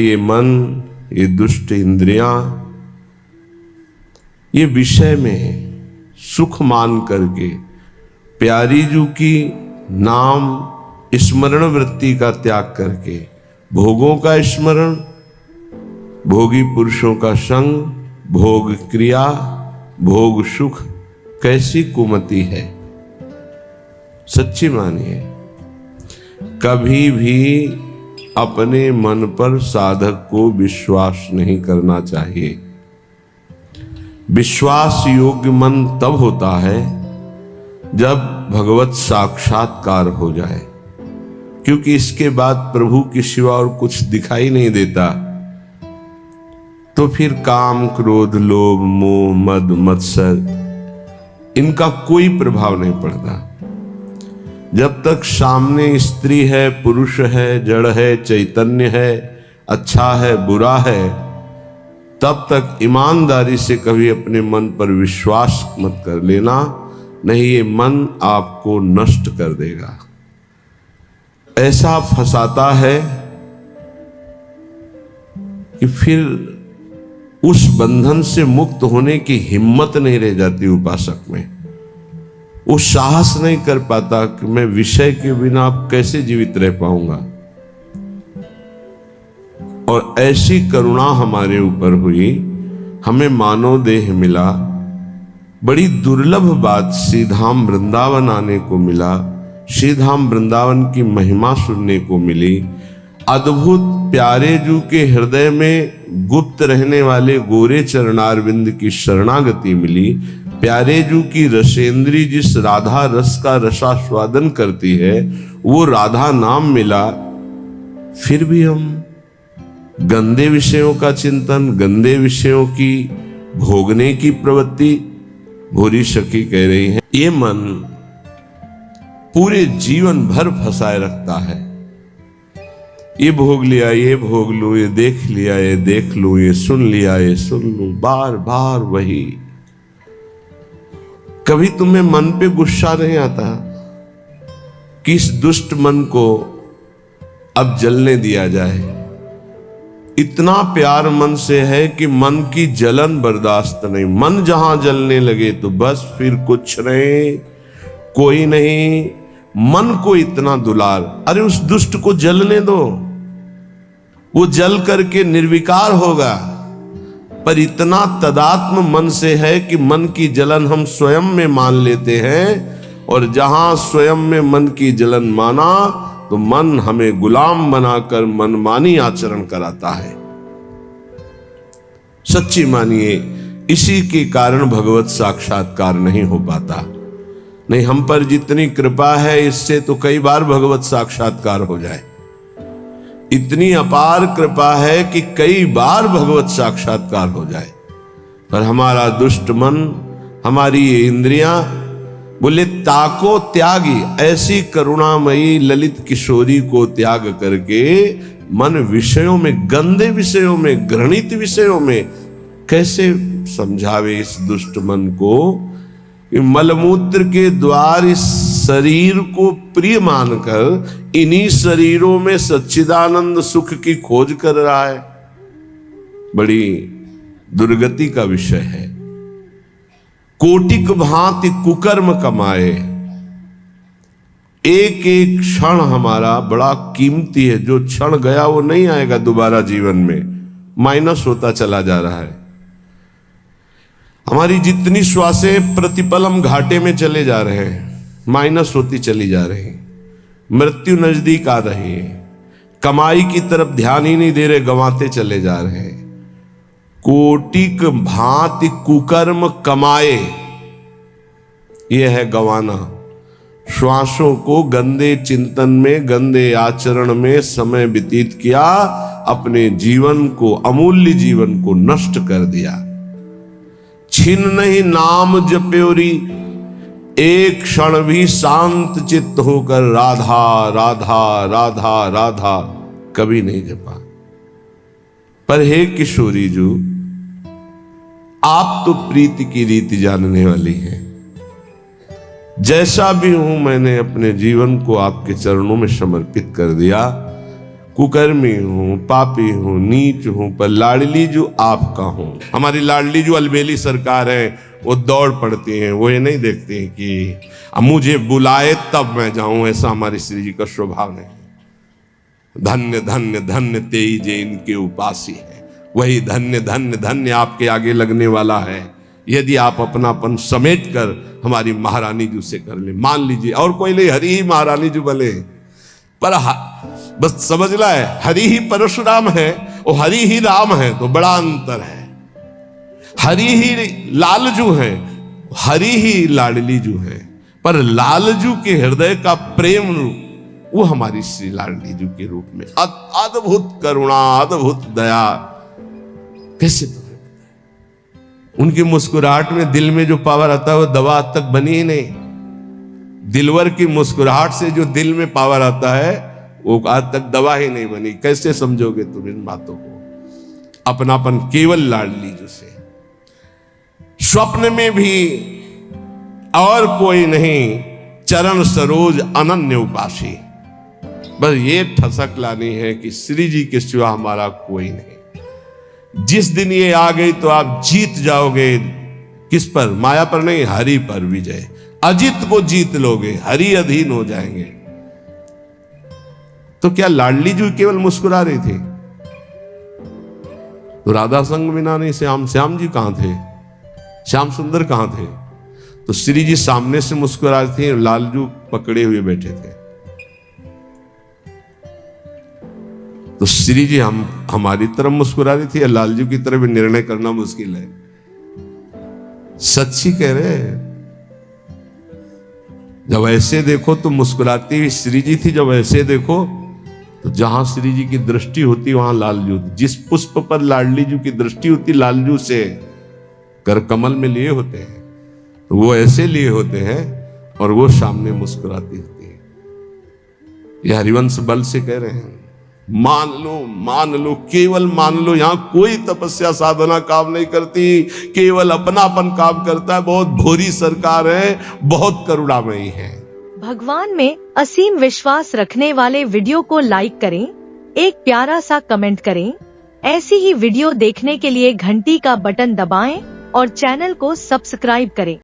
ये मन, ये दुष्ट इंद्रियां, ये विषय में सुख मान करके प्यारी जू की नाम स्मरण वृत्ति का त्याग करके भोगों का स्मरण, भोगी पुरुषों का संग, भोग क्रिया, भोग सुख कैसी कुमति है। सच्ची मानिए, कभी भी अपने मन पर साधक को विश्वास नहीं करना चाहिए। विश्वास योग्य मन तब होता है जब भगवत साक्षात्कार हो जाए, क्योंकि इसके बाद प्रभु के सिवा और कुछ दिखाई नहीं देता। तो फिर काम, क्रोध, लोभ, मोह, मद, मत्सर इनका कोई प्रभाव नहीं पड़ता। जब तक सामने स्त्री है, पुरुष है, जड़ है, चैतन्य है, अच्छा है, बुरा है, तब तक ईमानदारी से कभी अपने मन पर विश्वास मत कर लेना, नहीं ये मन आपको नष्ट कर देगा। ऐसा फंसाता है कि फिर उस बंधन से मुक्त होने की हिम्मत नहीं रह जाती उपासक में। वो साहस नहीं कर पाता कि मैं विषय के बिना अब कैसे जीवित रह पाऊंगा। और ऐसी करुणा हमारे ऊपर हुई, हमें मानव देह मिला, बड़ी दुर्लभ बात, श्रीधाम वृंदावन आने को मिला, श्रीधाम वृंदावन की महिमा सुनने को मिली, अद्भुत प्यारे जू के हृदय में गुप्त रहने वाले गोरे चरणारविंद की शरणागति मिली, प्यारे जू की रसेंद्री जिस राधा रस का रसास्वादन करती है वो राधा नाम मिला। फिर भी हम गंदे विषयों का चिंतन, गंदे विषयों की भोगने की प्रवृत्ति, भूरी सखी कह रही है, ये मन पूरे जीवन भर फंसाए रखता है। ये भोग लिया, ये भोग लूं, ये देख लिया, ये देख लूं, ये सुन लिया, ये सुन लूं, बार बार वही। कभी तुम्हें मन पे गुस्सा नहीं आता कि इस दुष्ट मन को अब जलने दिया जाए? इतना प्यार मन से है कि मन की जलन बर्दाश्त नहीं। मन जहां जलने लगे तो बस फिर कुछ नहीं, कोई नहीं। मन को इतना दुलार, अरे उस दुष्ट को जलने दो, वो जल करके निर्विकार होगा। पर इतना तदात्म मन से है कि मन की जलन हम स्वयं में मान लेते हैं, और जहां स्वयं में मन की जलन माना तो मन हमें गुलाम बनाकर मनमानी आचरण कराता है। सच्ची मानिए, इसी के कारण भगवत साक्षात्कार नहीं हो पाता। नहीं, हम पर जितनी कृपा है इससे तो कई बार भगवत साक्षात्कार हो जाए। इतनी अपार कृपा है कि कई बार भगवत साक्षात्कार हो जाए, पर हमारा दुष्ट मन, हमारी ये इंद्रियां बोले ताको त्यागी, ऐसी करुणामयी ललित किशोरी को त्याग करके मन विषयों में, गंदे विषयों में, घृणित विषयों में कैसे समझावे इस दुष्ट मन को कि मलमूत्र के द्वार इस शरीर को प्रिय मानकर इन्हीं शरीरों में सच्चिदानंद सुख की खोज कर रहा है। बड़ी दुर्गति का विषय है। कोटिक भांति कुकर्म कमाए, एक एक क्षण हमारा बड़ा कीमती है। जो क्षण गया वो नहीं आएगा दोबारा जीवन में, माइनस होता चला जा रहा है। हमारी जितनी श्वासें प्रतिपल हम घाटे में चले जा रहे हैं, माइनस होती चली जा रही है। मृत्यु नजदीक आ रही है, कमाई की तरफ ध्यान ही नहीं दे रहे, गंवाते चले जा रहे हैं। कोटिक भांति कुकर्म कमाए, यह है गंवाना। श्वासों को गंदे चिंतन में, गंदे आचरण में समय व्यतीत किया, अपने जीवन को, अमूल्य जीवन को नष्ट कर दिया। छिन नहीं नाम जप्योरी, एक क्षण भी शांत चित्त होकर राधा राधा राधा राधा कभी नहीं जपा। पर हे किशोरी जी, आप तो प्रीति की रीति जानने वाली हैं। जैसा भी हूं, मैंने अपने जीवन को आपके चरणों में समर्पित कर दिया। कुकर्मी हूं, पापी हूं, नीच हूं, पर लाडली जो आपका हूं। हमारी लाडली जो अलबेली सरकार है वो दौड़ पड़ती हैं, वो ये नहीं देखती हैं कि मुझे बुलाए तब मैं जाऊं। ऐसा हमारी श्री जी का स्वभाव नहीं। धन्य धन्य धन्य तेई जे इनके उपासी है, वही धन्य धन्य धन्य आपके आगे लगने वाला है, यदि आप अपनापन समेट कर हमारी महारानी जी से कर ले। मान लीजिए और कोई नहीं, हरि ही महारानी जी बने, पर बस समझ ला है, हरि ही परशुराम है और हरि ही राम है, तो बड़ा अंतर है। हरि ही लालजू है, हरि ही लाडलीजू है, पर लालजू के हृदय का प्रेम रूप वो हमारी श्री लाडलीजू के रूप में अद्भुत करुणा, अद्भुत दया। कैसे तुम्हें बताएं? उनकी मुस्कुराहट में दिल में जो पावर आता है वो दवा आज तक बनी ही नहीं। दिलवर की मुस्कुराहट से जो दिल में पावर आता है वो आज तक दवा ही नहीं बनी। कैसे समझोगे तुम इन बातों को? अपनापन केवल लाडलीजू से। स्वप्न में भी और कोई नहीं, चरण सरोज अनन्य उपासी। बस ये ठसक लानी है कि श्री जी के सिवा हमारा कोई नहीं। जिस दिन ये आ गई तो आप जीत जाओगे। किस पर? माया पर नहीं, हरि पर विजय। अजित को जीत लोगे, हरि अधीन हो जाएंगे। तो क्या लाडली जी केवल मुस्कुरा रही थी? तो राधा संग बिना नहीं श्याम जी कहां थे? श्याम सुंदर कहां थे? तो श्री जी सामने से मुस्कुरा रही थी, लालजू पकड़े हुए बैठे थे। तो श्री जी हमारी तरफ मुस्कुरा रही थी या लालजू की तरफ? निर्णय करना मुश्किल है। सच्ची कह रहे हैं। जब ऐसे देखो तो मुस्कुराती हुई श्री जी थी, जब ऐसे देखो तो जहां श्री जी की दृष्टि होती वहां लालजू। जिस पुष्प पर लाडलीजू की दृष्टि होती लालजू से कर कमल में लिए होते हैं, तो वो ऐसे लिए होते हैं और वो सामने मुस्कुराती होती है। ये हरिवंश बल से कह रहे हैं। मान लो, केवल मान लो। यहां कोई तपस्या साधना काम नहीं करती, केवल अपनापन काम करता है। बहुत भोरी सरकार है, बहुत करुणामयी है। भगवान में असीम विश्वास रखने वाले वीडियो को लाइक करें, एक प्यारा सा कमेंट करें। ऐसी ही वीडियो देखने के लिए घंटी का बटन दबाएं और चैनल को सब्सक्राइब करें।